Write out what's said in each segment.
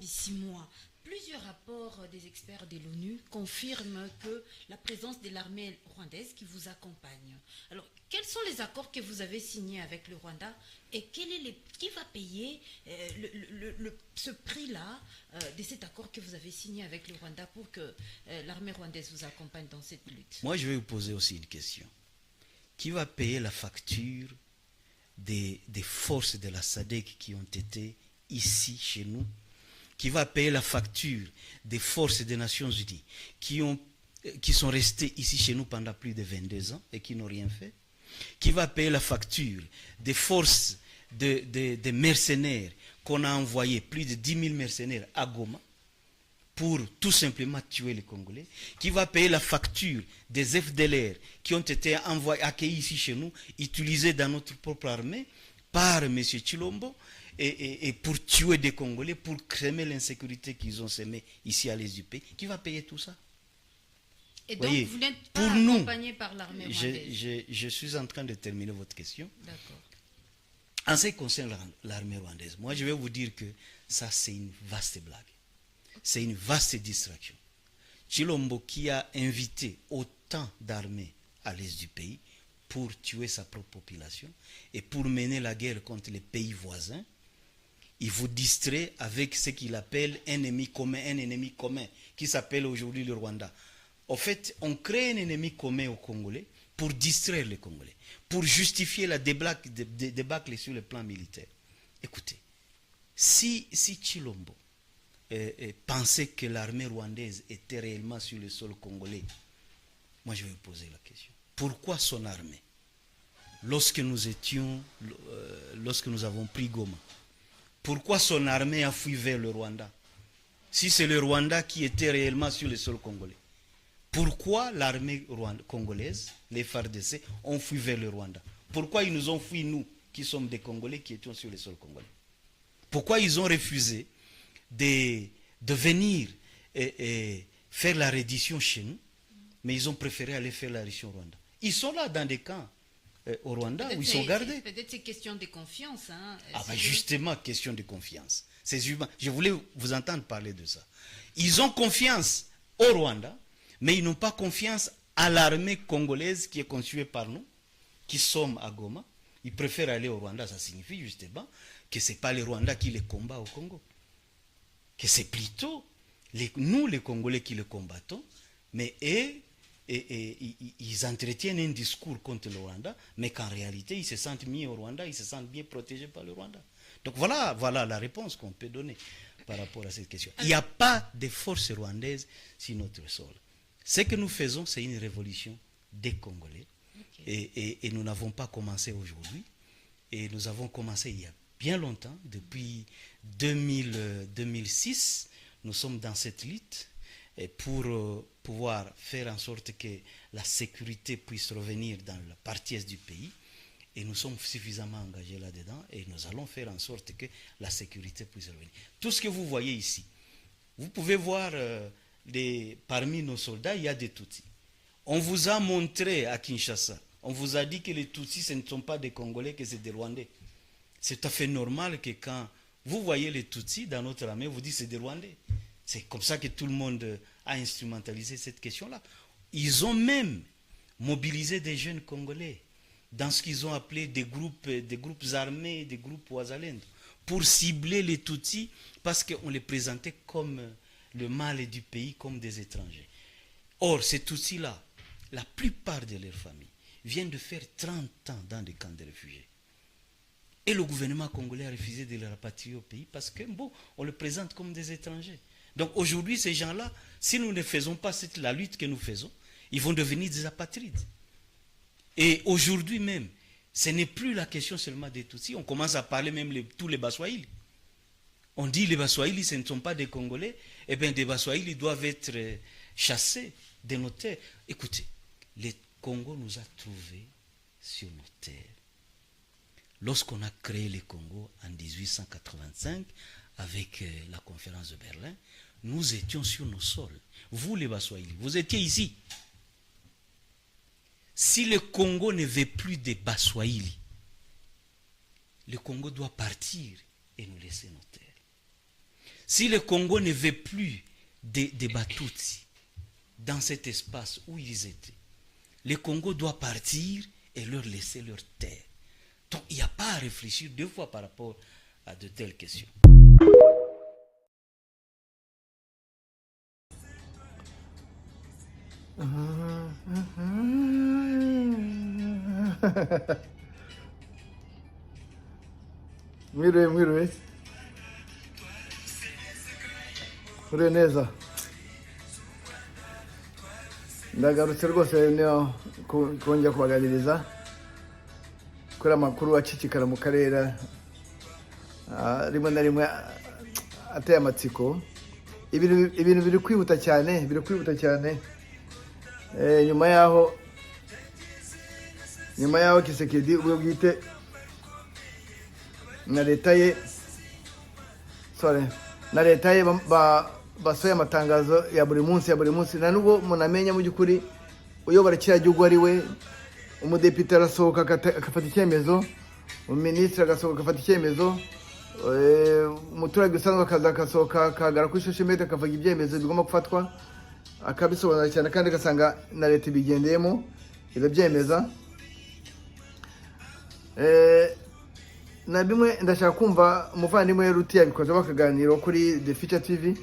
Bissimois, plusieurs rapports des experts de l'ONU confirment que la présence de l'armée rwandaise qui vous accompagne. Alors, quels sont les accords que vous avez signés avec le Rwanda et qui va payer ce prix-là de cet accord que vous avez signé avec le Rwanda pour que l'armée rwandaise vous accompagne dans cette lutte? Moi, je vais vous poser aussi une question. Qui va payer la facture des forces de la SADC qui ont été ici chez nous? Qui va payer la facture des forces des Nations Unies qui sont restées ici chez nous pendant plus de 22 ans et qui n'ont rien fait? Qui va payer la facture des forces des mercenaires qu'on a envoyés, plus de 10 000 mercenaires à Goma, pour tout simplement tuer les Congolais? Qui va payer la facture des FDLR qui ont été accueillis ici chez nous, utilisés dans notre propre armée par M. Chilombo, et pour tuer des Congolais, pour créer l'insécurité qu'ils ont semée ici à l'est du pays? Qui va payer tout ça? Et donc, voyez, vous n'êtes pas accompagné par l'armée rwandaise? Je suis en train de terminer votre question. D'accord. En ce qui concerne l'armée rwandaise, moi je vais vous dire que ça c'est une vaste blague. C'est une vaste distraction. Chilombo qui a invité autant d'armées à l'est du pays pour tuer sa propre population et pour mener la guerre contre les pays voisins, il vous distrait avec ce qu'il appelle un ennemi commun qui s'appelle aujourd'hui le Rwanda. En fait, on crée un ennemi commun aux Congolais pour distraire les Congolais, pour justifier la débâcle sur le plan militaire. Écoutez, si Chilombo pensait que l'armée rwandaise était réellement sur le sol congolais, moi je vais vous poser la question. Pourquoi son armée, lorsque nous avons pris Goma, pourquoi son armée a fui vers le Rwanda? Si c'est le Rwanda qui était réellement sur le sol congolais, pourquoi l'armée congolaise, les FARDC, ont fui vers le Rwanda? Pourquoi ils nous ont fui, nous, qui sommes des Congolais, qui étions sur le sol congolais? Pourquoi ils ont refusé de venir et faire la reddition chez nous, mais ils ont préféré aller faire la reddition au Rwanda? Ils sont là dans des camps au Rwanda où ils sont gardés. Peut-être c'est question de confiance. Hein, justement, question de confiance. C'est humain. Je voulais vous entendre parler de ça. Ils ont confiance au Rwanda, mais ils n'ont pas confiance à l'armée congolaise qui est constituée par nous, qui sommes à Goma. Ils préfèrent aller au Rwanda. Ça signifie justement que ce n'est pas le Rwanda qui les combat au Congo. Que c'est plutôt nous, les Congolais, qui le combattons, mais ils entretiennent un discours contre le Rwanda, mais qu'en réalité, ils se sentent mis au Rwanda, ils se sentent bien protégés par le Rwanda. Donc voilà la réponse qu'on peut donner par rapport à cette question. Il n'y a pas de forces rwandaises sur notre sol. Ce que nous faisons, c'est une révolution des Congolais. Okay. Et nous n'avons pas commencé aujourd'hui. Et nous avons commencé il y a bien longtemps, depuis 2006. Nous sommes dans cette lutte pour pouvoir faire en sorte que la sécurité puisse revenir dans la partie est du pays. Et nous sommes suffisamment engagés là-dedans et nous allons faire en sorte que la sécurité puisse revenir. Tout ce que vous voyez ici, vous pouvez voir parmi nos soldats, il y a des Tutsis. On vous a montré à Kinshasa, on vous a dit que les Tutsis, ce ne sont pas des Congolais, que c'est des Rwandais. C'est tout à fait normal que quand vous voyez les Tutsis dans notre armée, vous dites que c'est des Rwandais. C'est comme ça que tout le monde a instrumentalisé cette question-là. Ils ont même mobilisé des jeunes Congolais dans ce qu'ils ont appelé des groupes armés, des groupes Ouazalendo, pour cibler les Tutsis, parce qu'on les présentait comme le mal du pays, comme des étrangers. Or, ces Tutsis-là, la plupart de leurs familles viennent de faire 30 ans dans des camps de réfugiés. Et le gouvernement congolais a refusé de les rapatrier au pays parce que, on les présente comme des étrangers. Donc aujourd'hui, ces gens-là, si nous ne faisons pas la lutte que nous faisons, ils vont devenir des apatrides. Et aujourd'hui même, ce n'est plus la question seulement des Tutsis. On commence à parler même tous les Baswahili. On dit les Baswahili, ce ne sont pas des Congolais. Eh bien, des Baswahili doivent être chassés de nos terres. Écoutez, le Congo nous a trouvés sur nos terres. Lorsqu'on a créé le Congo en 1885, avec la conférence de Berlin, nous étions sur nos sols. Vous, les Baswahili, vous étiez ici. Si le Congo ne veut plus de Baswahili, le Congo doit partir et nous laisser nos terres. Si le Congo ne veut plus des Batutsi dans cet espace où ils étaient, le Congo doit partir et leur laisser leur terre. Donc il n'y a pas à réfléchir deux fois par rapport à de telles questions. Mwiriwe uri neza, ndagarutse rwose niyo kongera kubaganiriza kuri amakuru acicikana mu karere rimwe na rimwe ateye amatsiko. Ibintu biri kwihuta cyane, nyuma yaho Kisekedi ubwo bwite na leta ye basohoye amatangazo ya buri munsi na nubwo munamenya mu by'ukuri uyobora kiriya gihugu ari we, umudepite arasohoka agafata icyemezo, umuminisitiri agasohoka agafata icyemezo, umuturage usanzwe akasohoka akagara kuri social media akavuga ibyemezo bigomba gufatwa, akabisobanura cyane kandi agasanga na leta ibigendeyemo irabyemeza. Na bimwe ndashaka kumva umuvandimwe Ruti yabikoze bakaganiro kuri The Future TV,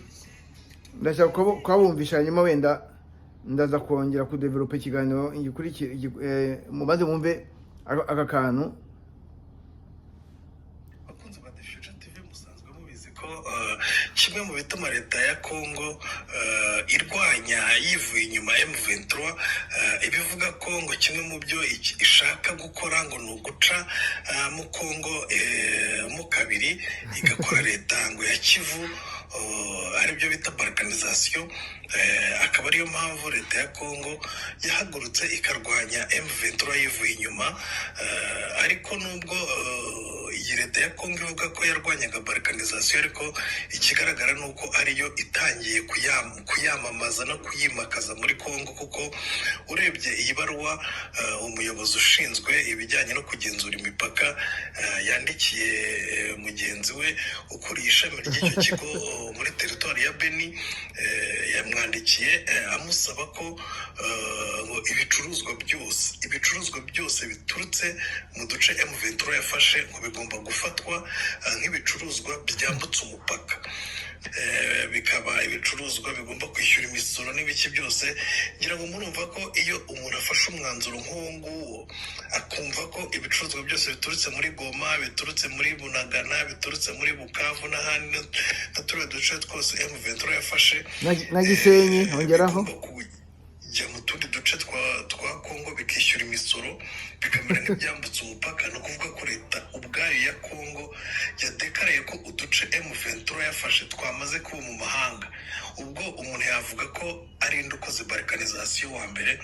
ndashaka kubumvisha nyuma wenda ndaza kongera kudevelopa ikiganiro kuri mubaze mumve aka kantu. Bakunze ba The Future TV musanzwe mubizi ko kimwe mu bituma leta ya Congo irwanya yivuye inyuma M23 ibivuga ko ngo kimwe mu byo ishaka gukora ngo ni uguca mu Congo mu kabiri igakora leta ngo ya Kivu aribyo bita balkanisation. Akaba ariyo mpamvu leta ya Congo yahagurutse ikarwanya M23 yivuye inyuma, ariko nubwo iyi leta ya Congo ivuga ko yarwanyaga balkanisation, ariko ikigaragara ni uko ariyo itangiye kuyamamaza no kuyimakaza muri Congo, kuko urebye iyi baruwa umuyobozi ushinzwe ibijyanye no kugenzura imipaka yandikiye mugenzi we ukuriye ishami ry'icyo kigo muri teritwari ya Beni, yamwandikiye amusaba ko ibicuruzwa byose biturutse mu duce M23 yafashe ngo bigomba gufatwa nk'ibicuruzwa byambutse umupaka, bikaba ibicuruzwa bigomba kwishyura imisoro n'ibiki byose. ngira ngo murumva ko iyo umuntu afashe umwanzuro nk'uwo nguwo akumva ko ibicuruzwa byose biturutse muri Goma, biturutse muri Bunagana, biturutse muri Bukavu n'ahandi n'uturere duce twose M23 yafashe na Gisenyi hongeraho kujya mu tundi duce twa Congo bikishyura imisoro bikamera nk'ibyambutse umupaka. No kuvuga ko leta ubwayo ya Congo yadekaraye ko uduce M23 yafashe twamaze kuba mu mahanga. Ubwo umuntu yavuga ko ari indukoze balkanisation wa mbere.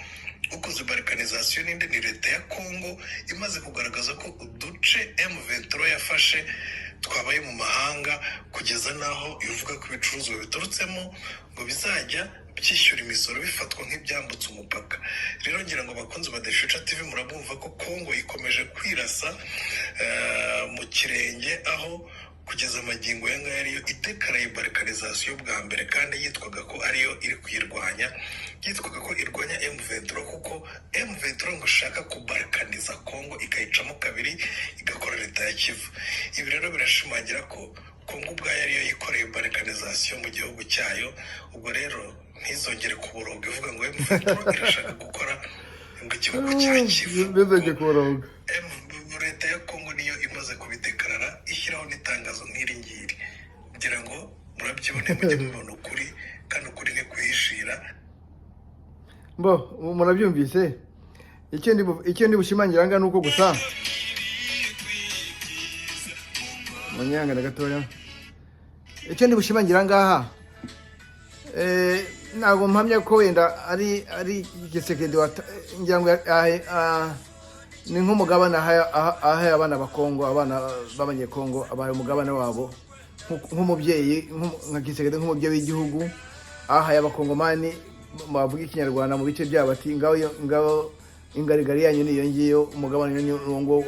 Ukoze balkanisation n'indi ni leta ya Congo imaze kugaragaza ko uduce M23 yafashe twabaye mu mahanga, kugeza naho ivuga ko ibicuruzwa biturutsemo ngo bizajya byishyura imisoro bifatwa nk'ibyambutse umupaka. Rero ngira ngo bakunze ba The Future TV murabumva ko Congo ikomeje kwirasa mu kirenge, aho kugeza amagingo ya ngaya ariyo idekaraye balkanisation bwa mbere, kandi yitwaga ko ariyo iri kuyirwanya, yitwaga ko irwanya M23 kuko M23 ngo ishaka kubalkaniza Congo ikayicamo kabiri igakora leta ya Kivu. Ibi rero birashimangira ko Congo ubwayo ariyo yikoreye balkanisation mu gihugu cyayo. Ubwo rero ntizongere kuboroga ivuga ngo M23 irashaka gukora ngo igihugu cya Kivu. Leta ya Congo niyo imaze kubidekarara ishyiraho n'itangazo nk'iri ngiri. Ngira ngo murabyibone mujye mubona ukuri, kandi ukuri ni kwihishira. Murabyumvise. Icyo ndi bushimangira ngana uko gusa manyanga gatoya. Icyo ndi bushimangira ngaha ntabwo mpamya ko wenda ari Kisekedi ngira ngo ni nk'umugabane ahaye abana b'Abakongo, abana b'Abanyekongo, abaye umugabane wabo nk'umubyeyi, nka Kisekedi nk'umubyeyi w'igihugu, ahaye Abakongomani bavuga ikinyarwanda mu bice byabo, ati ngaho ingarigari yanyu niyo ngiyo, umugabane ngo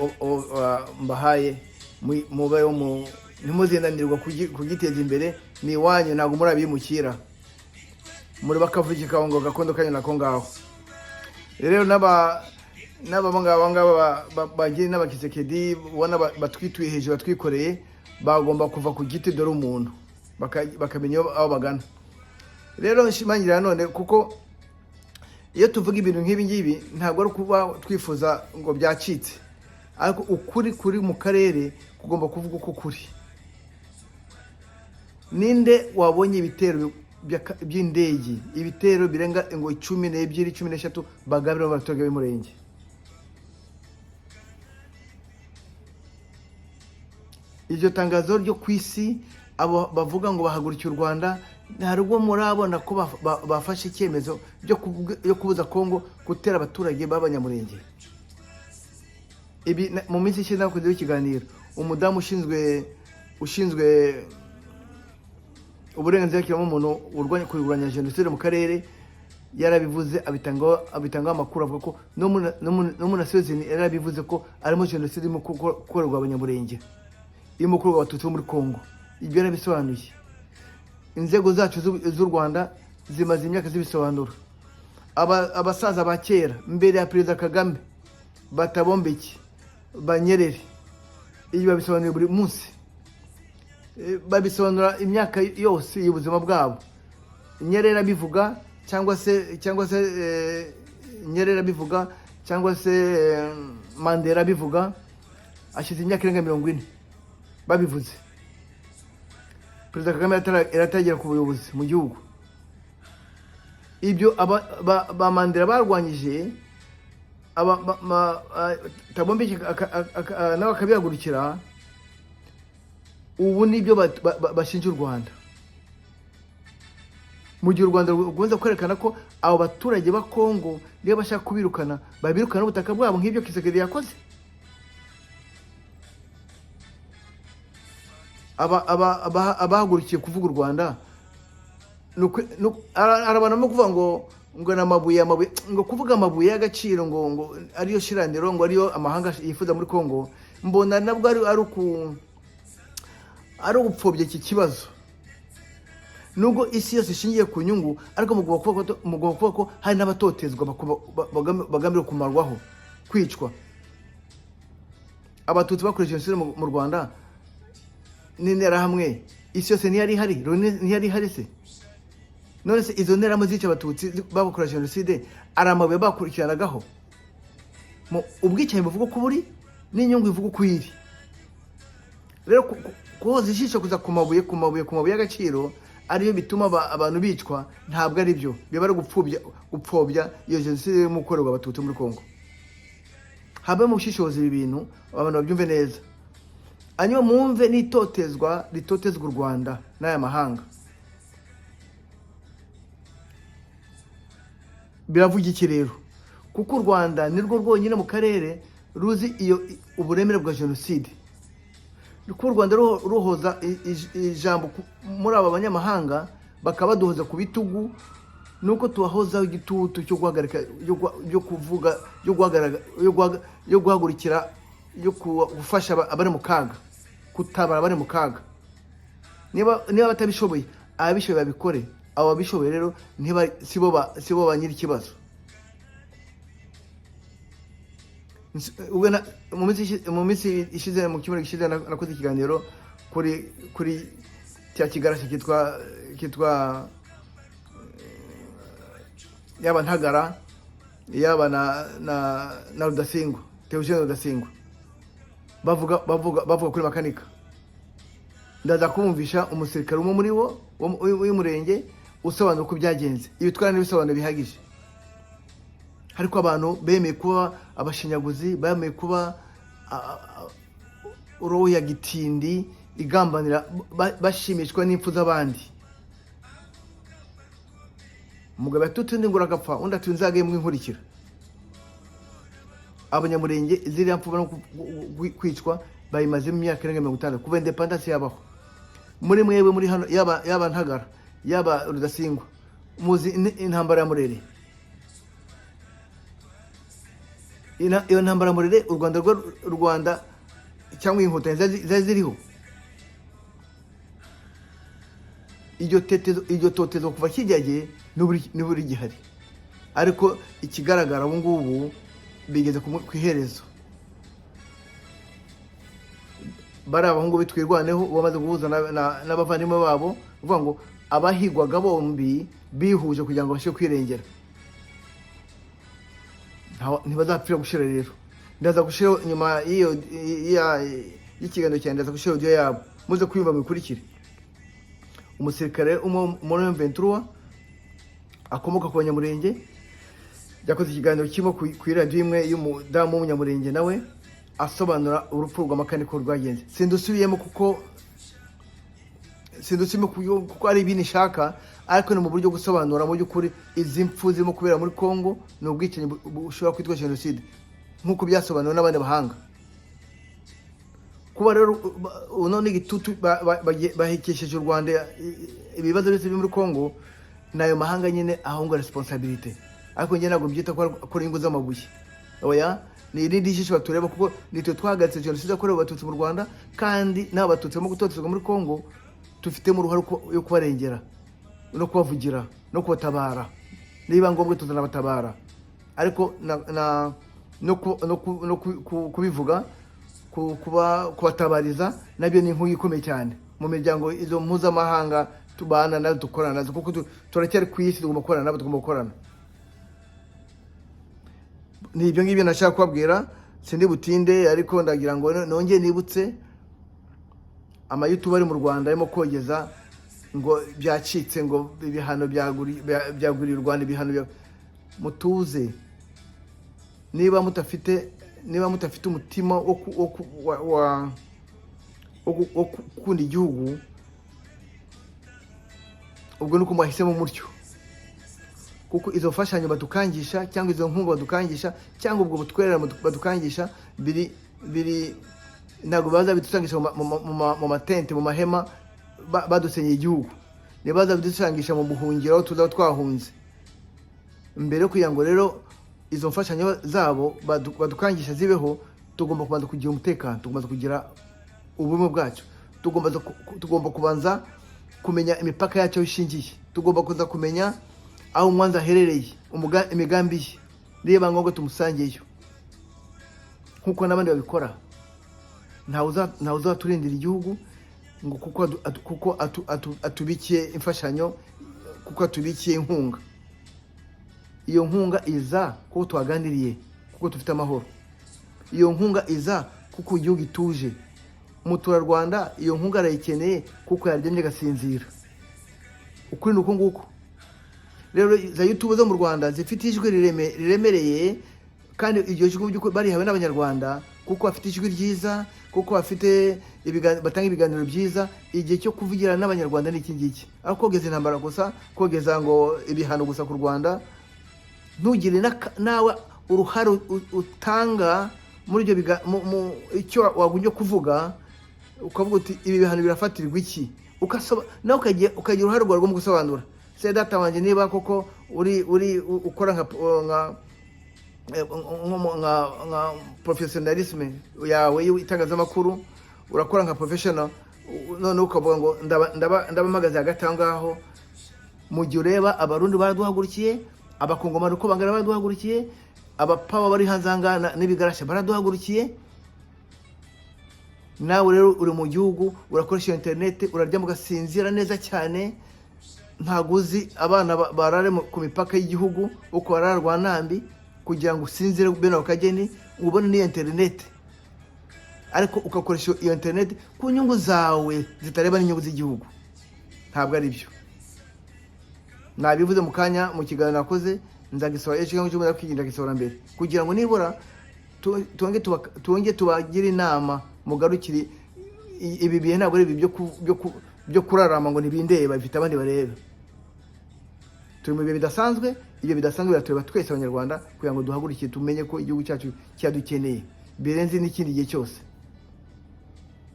mbahaye mubeho ntimuzinanirwa kugiteza imbere, ni iwanyu, ntabwo muri abimukira, muri bakavuga kawungo gakondo kanyu nako ngaho. Rero n'abangaba bagiye n'abakisekedi ubona batwituye hejuru, batwikoreye, bagomba kuva ku giti dore umuntu bakamenya aho bagana. Rero nshimangira none kuko iyo tuvuga ibintu nk'ibi ngibi ntabwo ari kuba twifuza ngo byacitse, ariko ukuri kuri mu karere kugomba kuvuga uko kuri. Ninde wabonye ibitero by'indege, ibitero birenga ngo 12 13 bagabira abaturage b'umurenge? Iryo tangazo ryo kwisi abo bavuga ngo bahagurukiye u Rwanda, ntarwo murabona ko bafashe icyemezo yo kubuza Kongo gutera abaturage b'abanyamurenge. Ibi mu minsi ishize nakoze ikiganiro, umudamu ushinzwe uburenganzira bw'umuntu urwanya kurwanya jenoside mu karere yarabivuze, abitangaho amakuru avuga ko no mu Nations Unies yarabivuze ko arimo jenoside irimo gukorerwa abanyamurenge, irimo gukorerwa abatutsi bo muri Kongo. Ibyo yarabisobanuye. Inzego zacu z'u Rwanda zimaze imyaka zibisobanura. Abasaza ba kera mbere ya Perezida Kagame, Batabombeki, Banyerere, iyo babisobanuye buri munsi, babisobanura imyaka yose y'ubuzima bwabo. Nyerere bivuga cyangwa se Nyerere bivuga cyangwa se Mandela bivuga, ashize imyaka irenga 40 babivuze. Perezida Kagame yaratagera ku buyobozi mu gihugu. Ibyo ba Mandela barwanyije, Tabombeki nawe akabihagurukira, ubu nibyo bashinja u Rwanda. Mu gihe u Rwanda rugomba kwerekana ko abo baturage ba Kongo niyo bashaka kubirukana, babirukana ubutaka bwabo nk'ibyo Kisekedi yakoze. Abahagurukiye kuvuga u Rwanda arabanamo kuvuga ngo n'amabuye ngo kuvuga amabuye y'agaciro ngo ariyo shiraniro, ngo ariyo amahanga yifuza muri Kongo. Mbona nabwo ari ugupfobya iki kibazo. Nubwo isi yose ishingiye ku nyungu, ariko mugomba kuvuga ko hari n'abatotezwa bagambiriye kumarwaho, kwicwa. Abatutsi bakoresheje jenoside mu Rwanda n'intera hamwe, isi yose ntiyari ihari se? None se izo ntera zica abatutsi bakoresheje jenoside ari amabuye bakurikiranagaho? Ubwicanyi buvuga ko buri n'inyungu ivuga ko iri. Rero kuhoza ijisho kuza ku mabuye y'agaciro ariyo bituma abantu bicwa, ntabwo ari byo. Biba ari gupfobya iyo jenoside yo gukorerwa abatutsi muri Kongo. Habe mu bushishozi ibi bintu abantu babyumve neza. Hanyuma mwumve ritotezwa u Rwanda n'aya mahanga. Biravuga iki rero? Kuko u Rwanda nirwo rwonyine mu karere ruzi uburemere bwa jenoside. Kuko u Rwanda ruhoza ijambo muri aba banyamahanga, bakabaduhoza ku bitugu, nuko tubahozaho igitutu cyo guhagarika, yo guhagurukira, yo gufasha abari mu kaga, kutabara abari mu kaga. Niba batabishoboye, ababishoboye babikore. Abo babishoboye rero sibo ba nyiri ikibazo. Mu minsi ishize, mu cyumweru gishize, nakoze ikiganiro kuri cya kigarasha kitwa yaba Ntagara, yaba na Rudasingwa, Theogene Rudasingwa, bavuga kuri makanika. Ndaza kumvisha umusirikare umwe muri wo w'umurenge usobanura uko byagenze. Ibitwara n'ibisobanuro bihagije. Ariko abantu bemeye kuba abashinyaguzi, bemeye kuba uroho ya gitindi igambanira, bashimishwa n'impfu z'abandi. Umugabo yatutse undi ngo uragapfa, undi ati nzagaye mwinkurikira. Abanyamurenge ziriya mpfu no kwicwa bayimaze mu myaka irenga 50 kuva independence yabaho. Muri mwebwe muri hano, yaba Ntagara, yaba Rudasingwa, muzi intambara ya Murere. Iyo ntambara Murere, u Rwanda cyangwa inkotanyi zari ziriho. iryo totezo kuva kijyagiye n'uburi gihari, ariko ikigaragara ubu ngubu bigeze ku iherezo. Bari abahungu bitwirwaneho bamaze guhuza n'abavandimwe babo, uvuga ngo abahigwaga bombi bihuje kugira ngo bashe kwirengera. Ntibazapfira gushira rero. Ndaza gushira nyuma y'ikiganiro cyane, ndaza gushira audio yabo muze kwiyumva mukurikire. Umusirikare muri M23 akomoka ku Banyamurenge yakoze ikiganiro kirimo ku radio imwe y'umudamu w'Umunyamurenge, nawe asobanura urupfu rw'amakaniko rwagenze. Sindusubiyemo kuko ari ibintu ishaka, ariko ni mu buryo gusobanura mu by'ukuri izi mpfu zirimo kubera muri Kongo n'ubwicanyi bushobora kwitwa genocide nk'uko byasobanuwe n'abandi bahanga. Kuba rero none igitutu bahekesheje u Rwanda ibibazo byose biri muri Kongo, nayo mahanga nyine ahonga responsibility, ariko njye ntabwo byita ko ingo z'amabuye. Oya, ni irindi jisho batureba, kuko nitwe twahagaritse genocide yakorewe abatutsi mu Rwanda, kandi n'abatutsi barimo gutotezwa muri Kongo tufitemo uruhare yo kubarengera no kubavugira no kubatabara, niba ngombwa tuzanabatabara, ariko no kubivuga kubatabariza nabyo ni inkuru ikomeye cyane mu miryango izo mpuzamahanga tubana nazo, dukorana nazo, kuko turacyari ku isi, tugomba gukorana nabo, tugomba gukorana. Ni ibyo ngibyo nashaka kubabwira, sindi butinde, ariko ndagira ngo nongeye nibutse YouTube ari mu Rwanda arimo kogeza ngo byacitse, ngo ibihano byaguriye u Rwanda, ibihano mutuze. Niba mutafite umutima wo gukunda igihugu, ubwo nuko mwahisemo mutyo, kuko izo mfashanyo badukangisha cyangwa izo nkunga badukangisha cyangwa ubwo butwerera badukangisha biri ntabwo baza bidusangisha mu matente, mu mahema badusenyeye igihugu. Nibaza bidusangisha mu buhungiro aho tuza twahunze. Mbere yo kugira ngo rero izo mfashanyo zabo badukangisha zibeho, tugomba kubanza kugira umutekano, tugomba kugira ubumwe bwacu, tugomba kubanza kumenya imipaka yacu ishingiye, tugomba kuza kumenya aho umwanzi aherereye, imigambi ye, niba ngombwa tumusangeyo nkuko n'abandi babikora. Ntawe uzaturindira igihugu ngo kuko atubikiye imfashanyo, kuko atubikiye inkunga. Iyo nkunga iza kuko twaganiriye, kuko dufite amahoro. Iyo nkunga iza kuko igihugu ituje. Umuturarwanda iyo nkunga arayikeneye kuko yaryamye agasinzira. Ukuri nuko nguko. Rero za YouTube zo mu Rwanda zifite ijwi riremereye, kandi iryo jwi by'uko barihawe n'Abanyarwanda, kuko bafite ijwi ryiza, kuko bafite batanga ibiganiro byiza. Igihe cyo kuvugira n'Abanyarwanda ni iki ngiki, aho kogeza intambara gusa, kogeza ngo ibihano gusa ku Rwanda. Ntugire nawe uruhare utanga muri ibyo icyo wagunye kuvuga, ukavuga uti ibi bihano birafatirwa iki, nawe ukagira uruhare rwo mu gusobanura. Se data wanjye, niba koko uri ukora nka professionalisme yawe y'itangazamakuru, urakora nka professional, none ukavuga ngo ndabamagaze hagati aho ngaho, mu gihe ureba abarundi baraduhagurukiye, abakongomani uko bangana baraduhagurukiye, abapawa bari hanze hangana n'ibigarasha baraduhagurukiye. Nawe rero uri mu gihugu, urakoresha internet, urarya mugasinzira neza cyane, ntaguzi abana barare ku mipaka y'igihugu uko bararwa nambi, kugira ngo usinzire bene akageni ubone ni internet, ariko ukakoresha iyo internet ku nyungu zawe zitareba n'inyungu z'igihugu. Ntabwo ari byo. Nabivuze mu kanya mu kiganiro nakoze, nzagisora cyangwa cyo ndakiginda gisora mbere, kugira ngo nibura tuonge tubagira inama, mugarukire ibi bihe. Ntabwo ari ibi byo kurarama ngo nibindeba bifite abandi barebe. Turi mu bihe bidasanzwe, ibyo bidasanzwe biratureba twese Abanyarwanda, kugira ngo duhagurukire tumenye ko igihugu cyacu cyadukeneye birenze n'ikindi gihe cyose.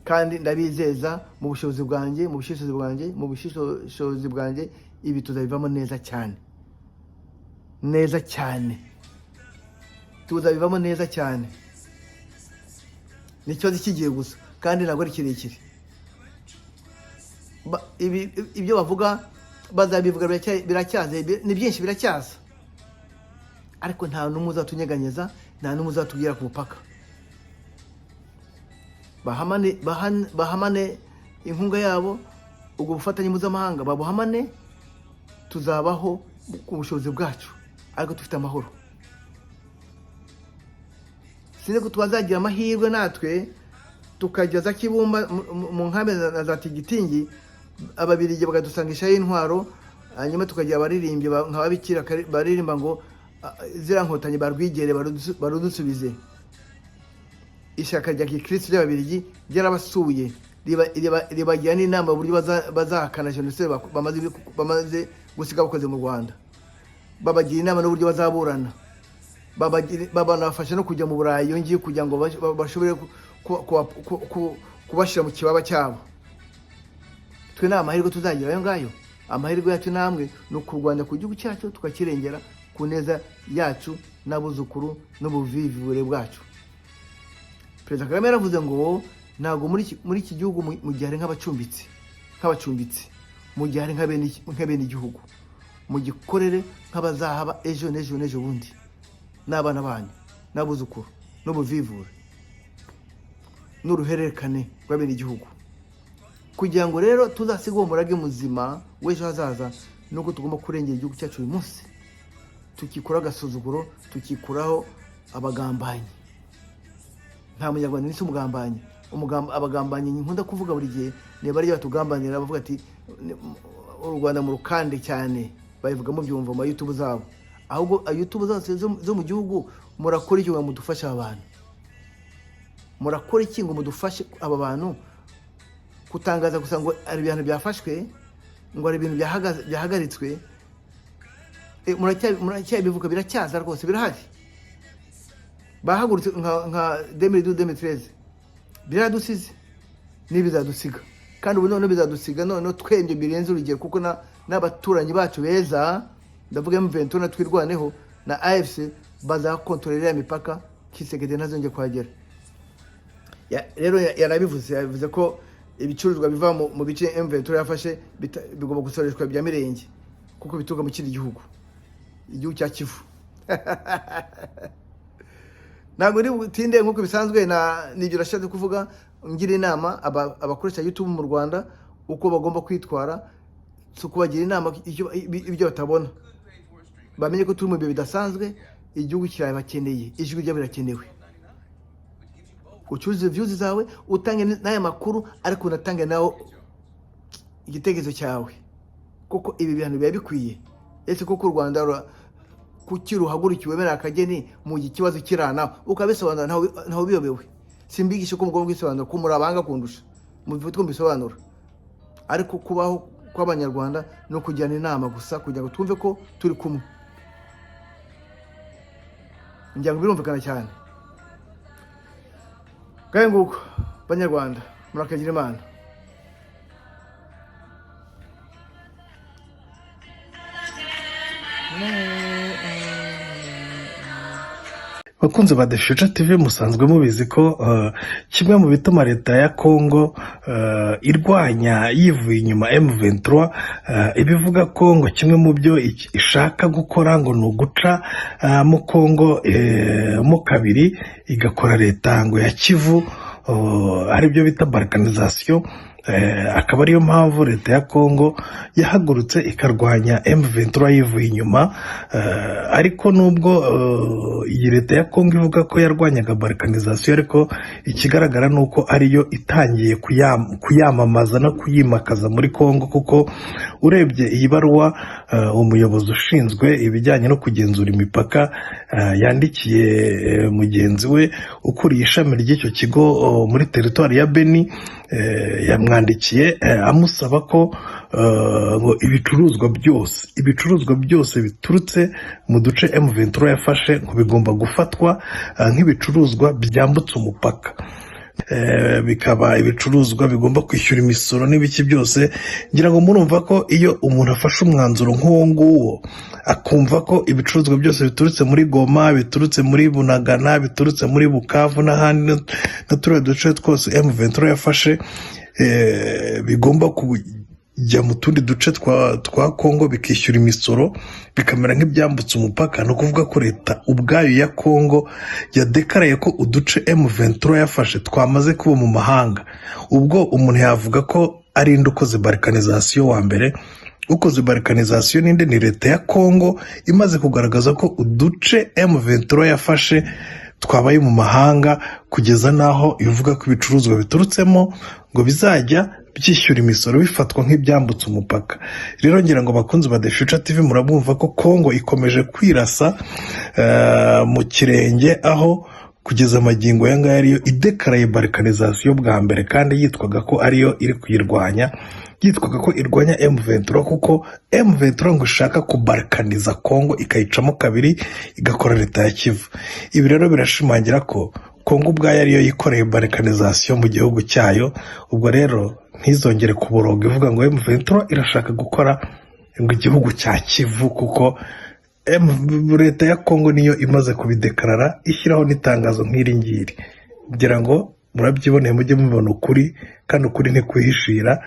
Kandi ndabizeza mu bushobozi bwanjye, ibi tuzabivamo neza cyane, tuzabivamo neza cyane. Ni ikibazo kigiye gusa, kandi ntabwo ari kirekire. ibyo bavuga bazabivuga biracyaza, ni byinshi biracyaza, ariko nta n'umwe uzatunyeganyeza, nta n'umwe uzatubwira ku mupaka. bahamane inkunga yabo, ubwo bufatanye mpuzamahanga babuhamane, tuzabaho ku bushobozi bwacu ariko dufite amahoro. Sinzi ko twazagira amahirwe natwe tukajya za Kibumba mu nkambi za Tigitingi, ababirigi bakadusangishaho intwaro, hanyuma tukagira abaririmbyi nk'ababikira baririmba ngo zira nkotanyi barwigere barudusubize. Ishyaka rya Gikristo ry'ababirigi ryarabasuye ribagira n'inama uburyo bazahakana jenoside bamaze gusiga bakoze mu Rwanda, babagira inama n'uburyo bazaburana, babanafasha no kujya mu Burayi yongeye kugira ngo bashobore kubashyira mu kibaba cyabo. Twe nta mahirwe tuzagira ayo ngayo. Amahirwe yacu namwe ni ukurwanya ku gihugu cyacu tukakirengera ku neza yacu n'abuzukuru n'ubuvivure bwacu. Perezida Kagame yaravuze ngo ntago muri iki gihugu mu gihe hari nk'abacumbitsi, mu gihe hari nk'abene igihugu, mu gikorere nk'abazahaba ejo n'ejo bundi, n'abana banyu n'abuzukuru n'ubuvivure n'uruhererekane rw'abene igihugu. Kugira ngo rero tuzasiga uwo murage muzima w'ejo hazaza, nuko tugomba kurengera igihugu cyacu uyu munsi, tukikura agasuzuguro, tukikuraho abagambanyi. Nta munyarwanda n'isi umugambanyi. Abagambanyi nkunda kuvuga buri gihe niba ari batugambanira, bavuga ati u Rwanda mu rukande cyane, babivuga mu byumva mu YouTube zabo. Ahubwo YouTube zose zo mu gihugu murakora iki ngo mudufashe abantu? Murakora iki ngo mudufashe aba bantu? Kutangaza gusa ngo ari ibintu byafashwe, ngo ari ibintu byahagaritswe, muracyabivuga, biracyaza rwose, birahari. Bahagurutse nka 2012-2013 biradusize n'ibizadusiga, kandi ubu none bizadusiga none twembye birenze urugero, kuko n'abaturanyi bacu beza, ndavuga M23 na twirwaneho na AFC bazakontorera imipaka, Kisekedi ntazongeye kuhagera. Rero yavuze ko ibicuruzwa biva mu bice M23 yafashe bigomba gusoreshwa bya mirenge, kuko bituruka mu kindi gihugu cya Kivu. Ntabwo uri butinde nk'uko bisanzwe, nibyo rashatse kuvuga. Ngira inama abakoresha YouTube mu Rwanda uko bagomba kwitwara, so kubagira inama ibyo batabona, bamenye ko turi mu bihe bidasanzwe, igihugu kirabakeneye, ijwi rya birakenewe. Ucuruze views zawe, utange n'aya makuru, ariko unatange nawo igitekerezo cyawe, kuko ibi bintu biba bikwiye. Ese koko u Rwanda kukiruhagurikiwe bene akageni mu kibazo kirana ukabisobanura ntaho biyobewe. Simbigishe ko mugomba kwisobanura ko murabanga kundusha, mu bivuga ko mbisobanura, ariko kubaho kw'abanyarwanda no kujyana inama gusa kugira ngo twumve ko turi kumwe. Njya birumvikana cyane. Kandi nguko banyarwanda murakagira Imana. Bakunze ba The Future TV, musanzwe mubizi ko kimwe mu bituma leta ya Kongo irwanya yivuye inyuma M23, ibivuga ko ngo kimwe mu byo ishaka gukora ngo ni uguca mu Kongo mo kabiri, igakora leta ngo ya Kivu, aribyo bita balkanization. Akaba ariyo mpamvu leta ya Kongo yahagurutse ikarwanya M23 yivuye inyuma. Ariko nubwo iyi leta ya Kongo ivuga ko yarwanyaga balkanization, ariko ikigaragara nuko ariyo itangiye kuyamamaza no kuyimakaza muri Kongo, kuko urebye iyi baruwa umuyobozi ushinzwe ibijyanye no kugenzura imipaka yandikiye mugenzi we ukuriye ishami ry'icyo kigo muri teritwari ya Beni, yamwandikiye amusaba ko ngo ibicuruzwa byose biturutse mu duce M23 yafashe ngo bigomba gufatwa nk'ibicuruzwa byambutse umupaka. Bikaba ibicuruzwa bigomba kwishyura imisoro n'ibiki byose. Ngira ngo murumva ko iyo umuntu afashe umwanzuro nk'uwo nguwo, akumva ko ibicuruzwa byose biturutse muri Goma, biturutse muri Bunagana, biturutse muri Bukavu n'ahandi n'uturere duce twose M23 yafashe, bigomba bijya mu tundi duce twa Kongo bikishyura imisoro bikamera nk'ibyambutse umupaka. No kuvuga ko leta ubwayo ya Kongo yadekaraye ko uduce M23 yafashe twamaze kuba mu mahanga. Ubwo umuntu yavuga ko ari indi ukoze balkanization wa mbere. Ukoze balkanization ninde? Ni leta ya Kongo imaze kugaragaza ko uduce M23 yafashe twabaye mu mahanga, kugeza naho ivuga ko ibicuruzwa biturutsemo ngo bizajya byishyura imisoro bifatwa nk'ibyambutse umupaka. Rero ngira ngo bakunzi ba The Future TV murabumva ko Kongo ikomeje kwirasa mu kirenge, aho kugeza amagingo ya ngaya ariyo idekaraye balkanization bwa mbere, kandi yitwaga ko ariyo iri kuyirwanya, yitwaga ko irwanya M23 kuko M23 ngo ishaka kubalkaniza Kongo ikayicamo kabiri igakora leta ya Kivu. Ibi rero birashimangira ko Kongo ubwayo ariyo yikoreye balkanization mu gihugu cyayo. Ubwo rero ntizongere kuboroga ivuga ngo M23 irashaka gukora ngo igihugu cya Kivu, kuko leta ya Kongo niyo imaze kubidekarara ishyiraho n'itangazo nk'iri ngiri. Kugira ngo murabyiboneye mujye mubona ukuri, kandi ukuri ntikuhishira.